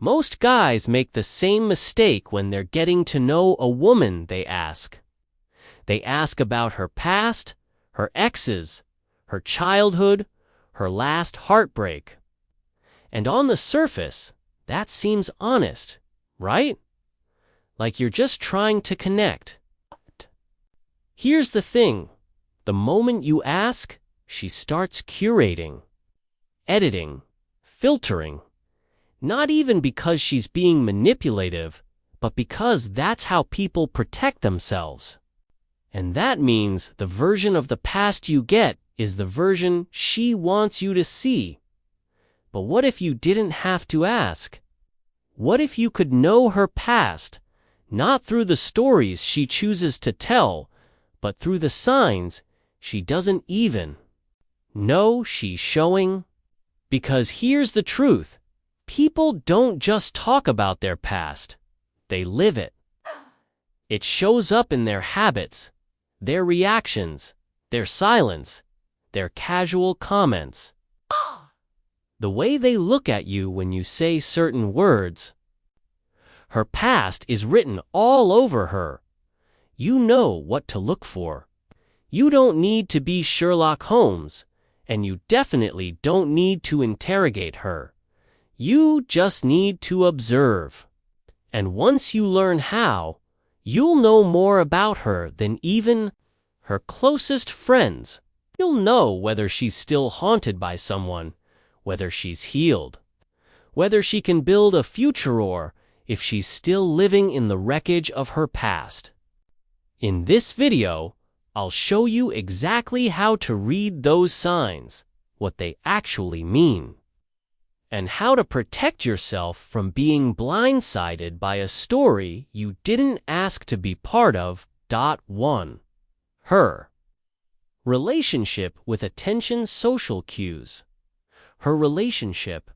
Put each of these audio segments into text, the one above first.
Most guys make the same mistake when they're getting to know a woman. They ask about her past, her exes, her childhood, her last heartbreak. And on the surface, that seems honest, right? Like you're just trying to connect. Here's the thing. The moment you ask, she starts curating, editing, filtering. Not even because she's being manipulative, but because that's how people protect themselves. And that means the version of the past you get is the version she wants you to see. But what if you didn't have to ask? What if you could know her past, not through the stories she chooses to tell, but through the signs she doesn't even know she's showing? Because here's the truth. People don't just talk about their past, they live it. It shows up in their habits, their reactions, their silence, their casual comments. The way they look at you when you say certain words. Her past is written all over her. You know what to look for. You don't need to be Sherlock Holmes, and you definitely don't need to interrogate her. You just need to observe. And once you learn how, you'll know more about her than even her closest friends. You'll know whether she's still haunted by someone, whether she's healed, whether she can build a future, or if she's still living in the wreckage of her past. In this video, I'll show you exactly how to read those signs, what they actually mean, and how to protect yourself from being blindsided by a story you didn't ask to be part of. 1. Her relationship with attention. Social cues. Her relationship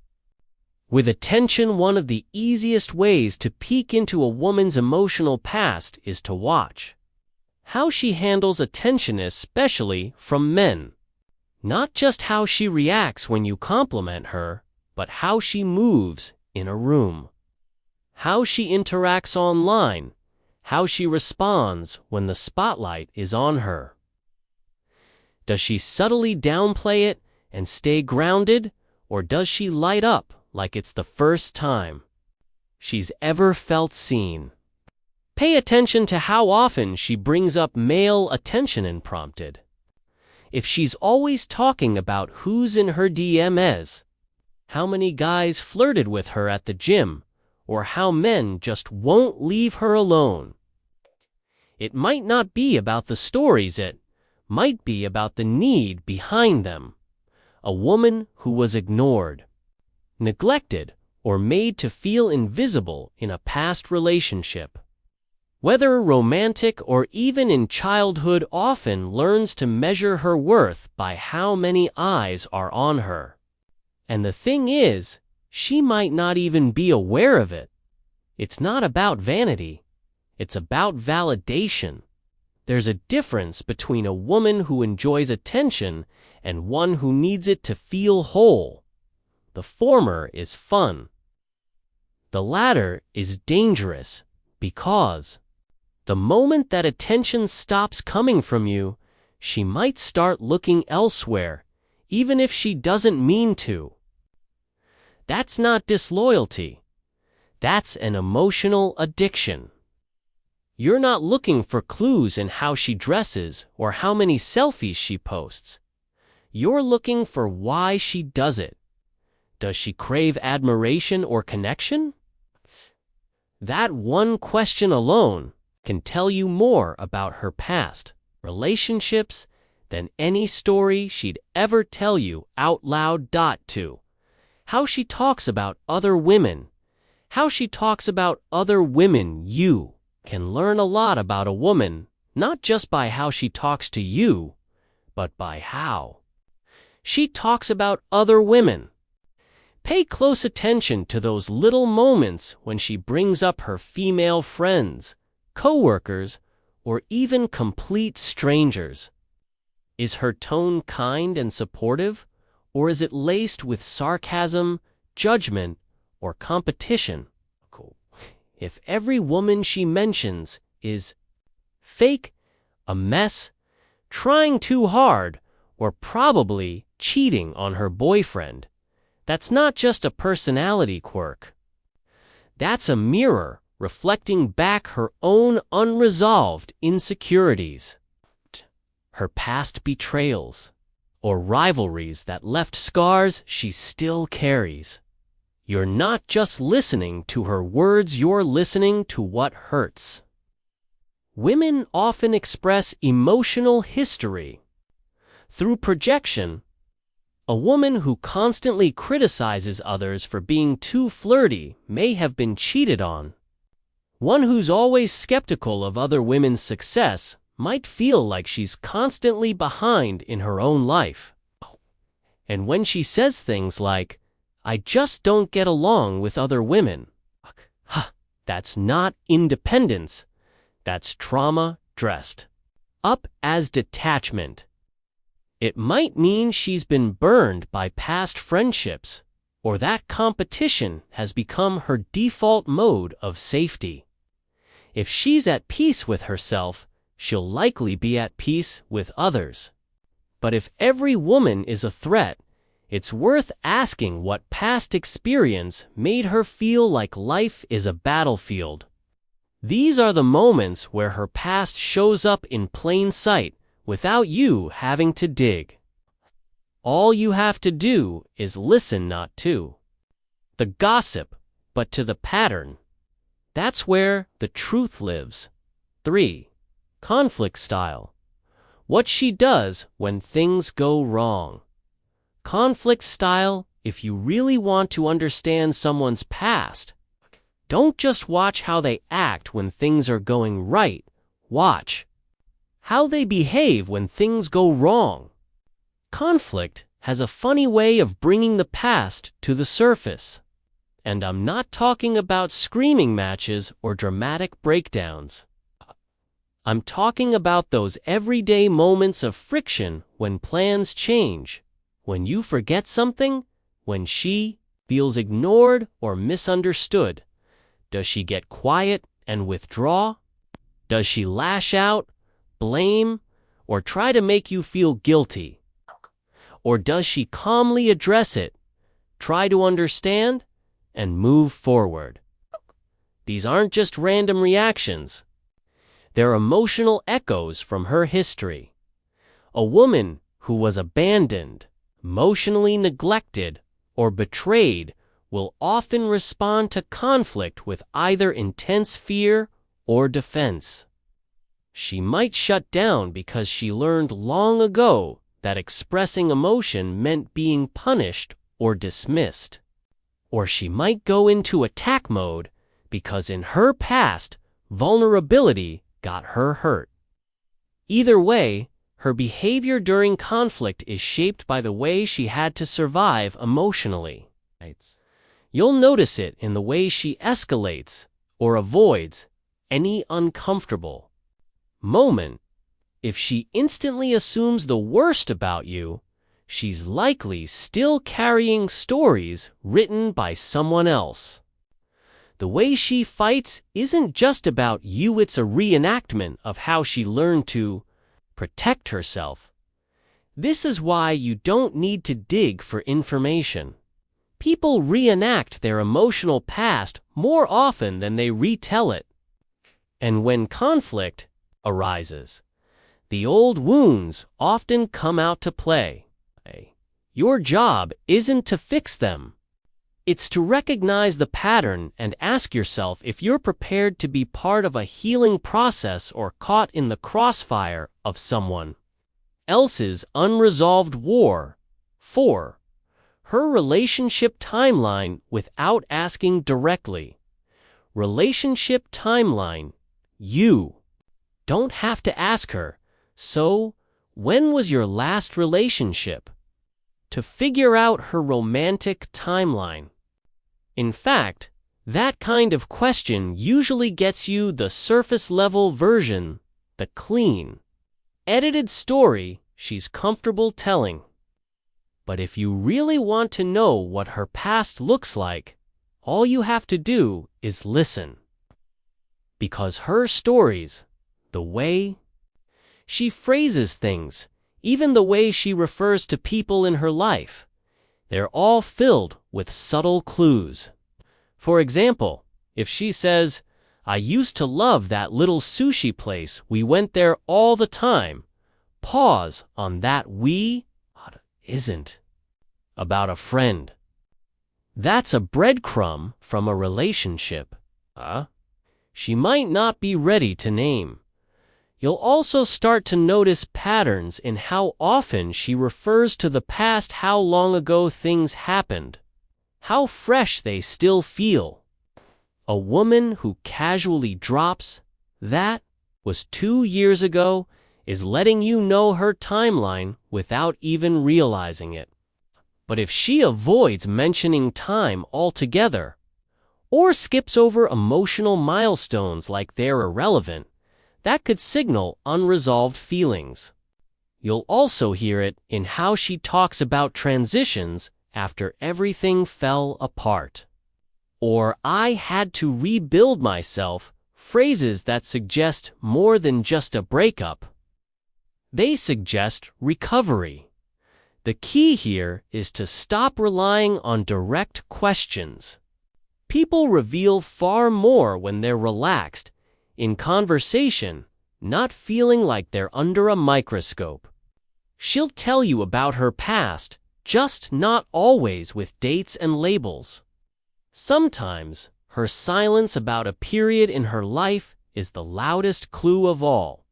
with attention. One of the easiest ways to peek into a woman's emotional past is to watch how she handles attention, especially from men. Not just how she reacts when you compliment her, but how she moves in a room, how she interacts online, how she responds when the spotlight is on her. Does she subtly downplay it and stay grounded, or does she light up like it's the first time she's ever felt seen? Pay attention to how often she brings up male attention unprompted. If she's always talking about who's in her DMs, how many guys flirted with her at the gym, or how men just won't leave her alone. It might not be about the stories, it might be about the need behind them. A woman who was ignored, neglected, or made to feel invisible in a past relationship. Whether romantic or even in childhood, often learns to measure her worth by how many eyes are on her. And the thing is, she might not even be aware of it. It's not about vanity. It's about validation. There's a difference between a woman who enjoys attention and one who needs it to feel whole. The former is fun. The latter is dangerous, because the moment that attention stops coming from you, she might start looking elsewhere, even if she doesn't mean to. That's not disloyalty. That's an emotional addiction. You're not looking for clues in how she dresses or how many selfies she posts. You're looking for why she does it. Does she crave admiration or connection? That one question alone can tell you more about her past relationships than any story she'd ever tell you out loud. 2. How she talks about other women. How she talks about other women. You can learn a lot about a woman, not just by how she talks to you, but by how she talks about other women. Pay close attention to those little moments when she brings up her female friends, coworkers, or even complete strangers. Is her tone kind and supportive, or is it laced with sarcasm, judgment, or competition. If every woman she mentions is fake, a mess, trying too hard, or probably cheating on her boyfriend, that's not just a personality quirk. That's a mirror reflecting back her own unresolved insecurities, her past betrayals, or rivalries that left scars she still carries. You're not just listening to her words, you're listening to what hurts. Women often express emotional history through projection. A woman who constantly criticizes others for being too flirty may have been cheated on. One who's always skeptical of other women's success might feel like she's constantly behind in her own life. And when she says things like, "I just don't get along with other women," that's not independence. That's trauma dressed up as detachment. It might mean she's been burned by past friendships, or that competition has become her default mode of safety. If she's at peace with herself, she'll likely be at peace with others. But if every woman is a threat, it's worth asking what past experience made her feel like life is a battlefield. These are the moments where her past shows up in plain sight, without you having to dig. All you have to do is listen not to the gossip, but to the pattern. That's where the truth lives. 3. Conflict style. What she does when things go wrong. Conflict style. If you really want to understand someone's past, don't just watch how they act when things are going right. Watch how they behave when things go wrong. Conflict has a funny way of bringing the past to the surface. And I'm not talking about screaming matches or dramatic breakdowns. I'm talking about those everyday moments of friction when plans change, when you forget something, when she feels ignored or misunderstood. Does she get quiet and withdraw? Does she lash out, blame, or try to make you feel guilty? Or does she calmly address it, try to understand, and move forward? These aren't just random reactions. They're emotional echoes from her history. A woman who was abandoned, emotionally neglected, or betrayed will often respond to conflict with either intense fear or defense. She might shut down because she learned long ago that expressing emotion meant being punished or dismissed. Or she might go into attack mode because in her past, vulnerability got her hurt. Either way, her behavior during conflict is shaped by the way she had to survive emotionally. You'll notice it in the way she escalates or avoids any uncomfortable moment. If she instantly assumes the worst about you, she's likely still carrying stories written by someone else. The way she fights isn't just about you, it's a reenactment of how she learned to protect herself. This is why you don't need to dig for information. People reenact their emotional past more often than they retell it. And when conflict arises, the old wounds often come out to play. Your job isn't to fix them. It's to recognize the pattern and ask yourself if you're prepared to be part of a healing process or caught in the crossfire of someone else's unresolved war. 4. Her relationship timeline without asking directly. Relationship timeline. You don't have to ask her, "So, when was your last relationship?" to figure out her romantic timeline. In fact, that kind of question usually gets you the surface-level version, the clean, edited story she's comfortable telling. But if you really want to know what her past looks like, all you have to do is listen. Because her stories, the way she phrases things, even the way she refers to people in her life, they're all filled with subtle clues. For example, if she says, "I used to love that little sushi place, we went there all the time," pause on that "we" isn't about a friend. That's a breadcrumb from a relationship. She might not be ready to name. You'll also start to notice patterns in how often she refers to the past, how long ago things happened, how fresh they still feel. A woman who casually drops, "That was 2 years ago," is letting you know her timeline without even realizing it. But if she avoids mentioning time altogether, or skips over emotional milestones like they're irrelevant, that could signal unresolved feelings. You'll also hear it in how she talks about transitions after everything fell apart. Or "I had to rebuild myself," phrases that suggest more than just a breakup. They suggest recovery. The key here is to stop relying on direct questions. People reveal far more when they're relaxed, in conversation, not feeling like they're under a microscope. She'll tell you about her past, just not always with dates and labels. Sometimes, her silence about a period in her life is the loudest clue of all.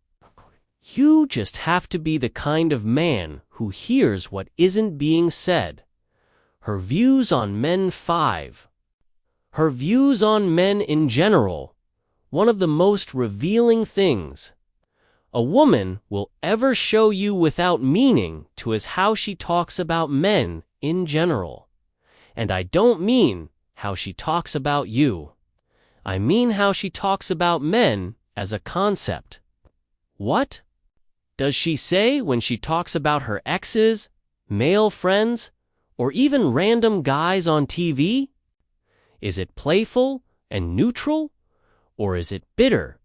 You just have to be the kind of man who hears what isn't being said. Her views on men 5. Her views on men in general. One of the most revealing things a woman will ever show you without meaning to is how she talks about men in general. And I don't mean how she talks about you. I mean how she talks about men as a concept. What does she say when she talks about her exes, male friends, or even random guys on TV? Is it playful and neutral? Or is it bitter,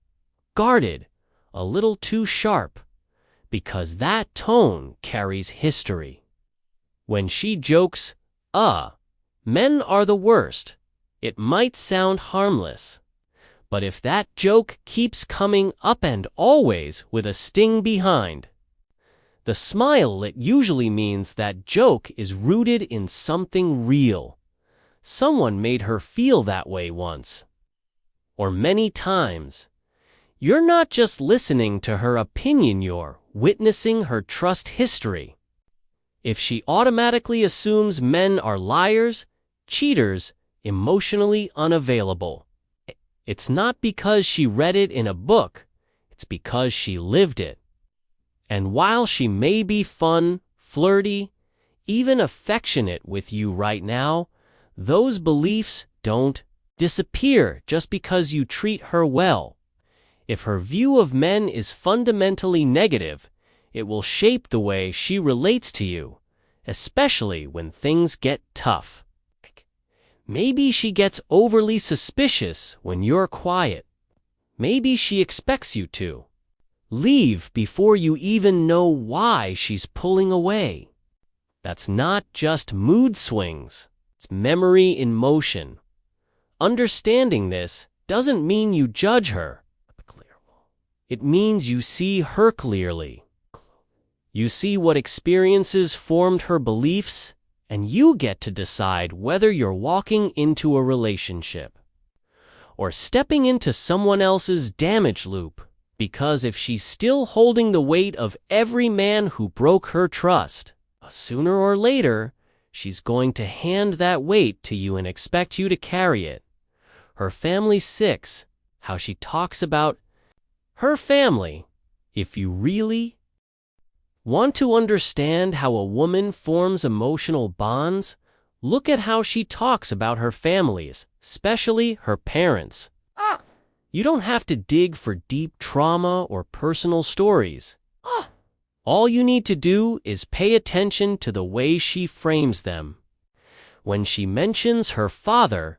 guarded, a little too sharp? Because that tone carries history. When she jokes, men are the worst," it might sound harmless. But if that joke keeps coming up and always with a sting behind the smile, it usually means that joke is rooted in something real. Someone made her feel that way once. Or many times. You're not just listening to her opinion, you're witnessing her trust history. If she automatically assumes men are liars, cheaters, emotionally unavailable, it's not because she read it in a book, it's because she lived it. And while she may be fun, flirty, even affectionate with you right now, those beliefs don't disappear just because you treat her well. If her view of men is fundamentally negative, it will shape the way she relates to you, especially when things get tough. Maybe she gets overly suspicious when you're quiet. Maybe she expects you to leave before you even know why she's pulling away. That's not just mood swings, it's memory in motion. Understanding this doesn't mean you judge her. It means you see her clearly. You see what experiences formed her beliefs, and you get to decide whether you're walking into a relationship or stepping into someone else's damage loop, because if she's still holding the weight of every man who broke her trust, sooner or later, she's going to hand that weight to you and expect you to carry it. Her family 6, how she talks about her family. If you really want to understand how a woman forms emotional bonds, look at how she talks about her families, especially her parents. You don't have to dig for deep trauma or personal stories. All you need to do is pay attention to the way she frames them. When she mentions her father,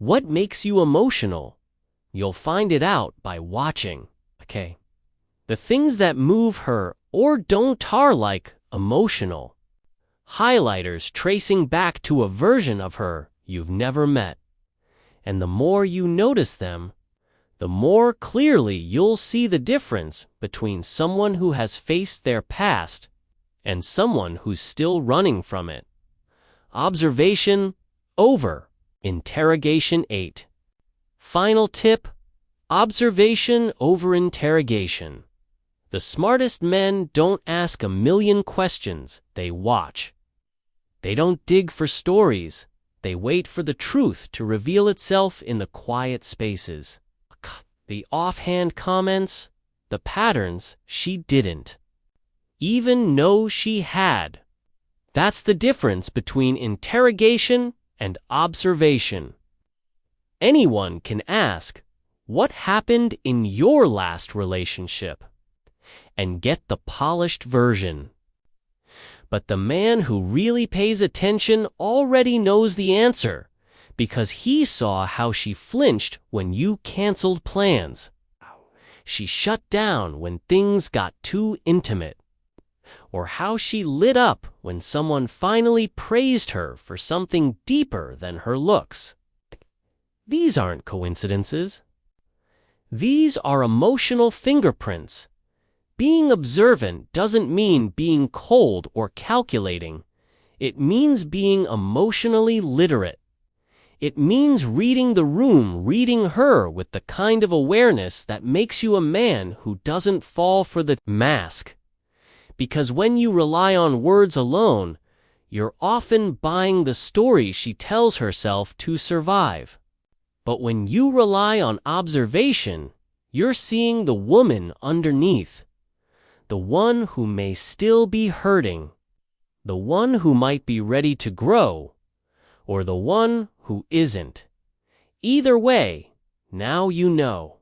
What makes you emotional? You'll find it out by watching. Okay. The things that move her or don't are like emotional highlighters tracing back to a version of her you've never met. And the more you notice them, the more clearly you'll see the difference between someone who has faced their past and someone who's still running from it. Observation over. Interrogation 8. Final tip: observation over interrogation. The smartest men don't ask a million questions, they watch. They don't dig for stories, they wait for the truth to reveal itself in the quiet spaces. The offhand comments, the patterns she didn't even know she had. That's the difference between interrogation and observation. Anyone can ask, "What happened in your last relationship?" and get the polished version. But the man who really pays attention already knows the answer, because he saw how she flinched when you canceled plans. She shut down when things got too intimate. Or how she lit up when someone finally praised her for something deeper than her looks. These aren't coincidences. These are emotional fingerprints. Being observant doesn't mean being cold or calculating. It means being emotionally literate. It means reading the room, reading her with the kind of awareness that makes you a man who doesn't fall for the mask. Because when you rely on words alone, you're often buying the story she tells herself to survive. But when you rely on observation, you're seeing the woman underneath. The one who may still be hurting. The one who might be ready to grow. Or the one who isn't. Either way, now you know.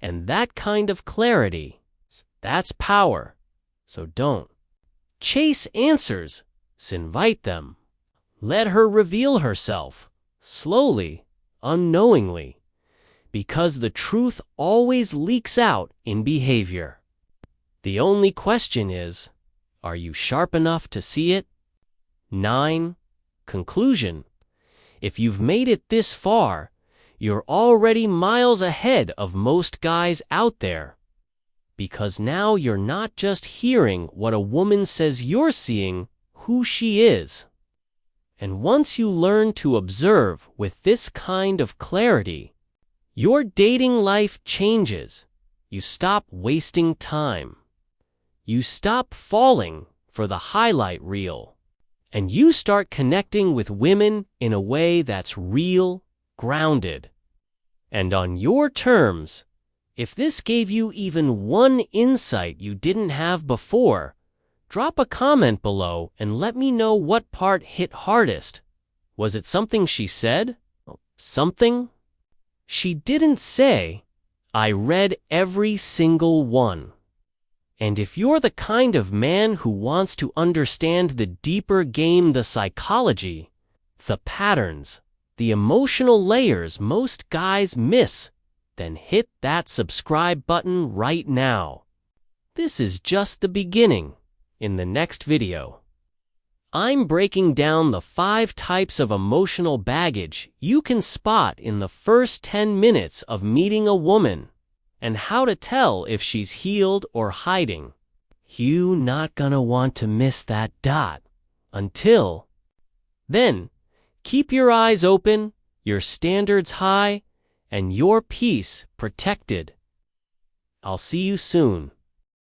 And that kind of clarity, that's power. So don't chase answers, invite them. Let her reveal herself, slowly, unknowingly, because the truth always leaks out in behavior. The only question is, are you sharp enough to see it? 9. Conclusion. If you've made it this far, you're already miles ahead of most guys out there. Because now you're not just hearing what a woman says you're seeing, who she is. And once you learn to observe with this kind of clarity, your dating life changes. You stop wasting time. You stop falling for the highlight reel. And you start connecting with women in a way that's real, grounded, and on your terms. If this gave you even one insight you didn't have before, drop a comment below and let me know what part hit hardest. Was it something she said? Something she didn't say? I read every single one. And if you're the kind of man who wants to understand the deeper game, the psychology, the patterns, the emotional layers most guys miss, then hit that subscribe button right now. This is just the beginning. In the next video, I'm breaking down the 5 types of emotional baggage you can spot in the first 10 minutes of meeting a woman, and how to tell if she's healed or hiding. You not gonna want to miss that dot. Until then, keep your eyes open, your standards high, and your peace protected. I'll see you soon.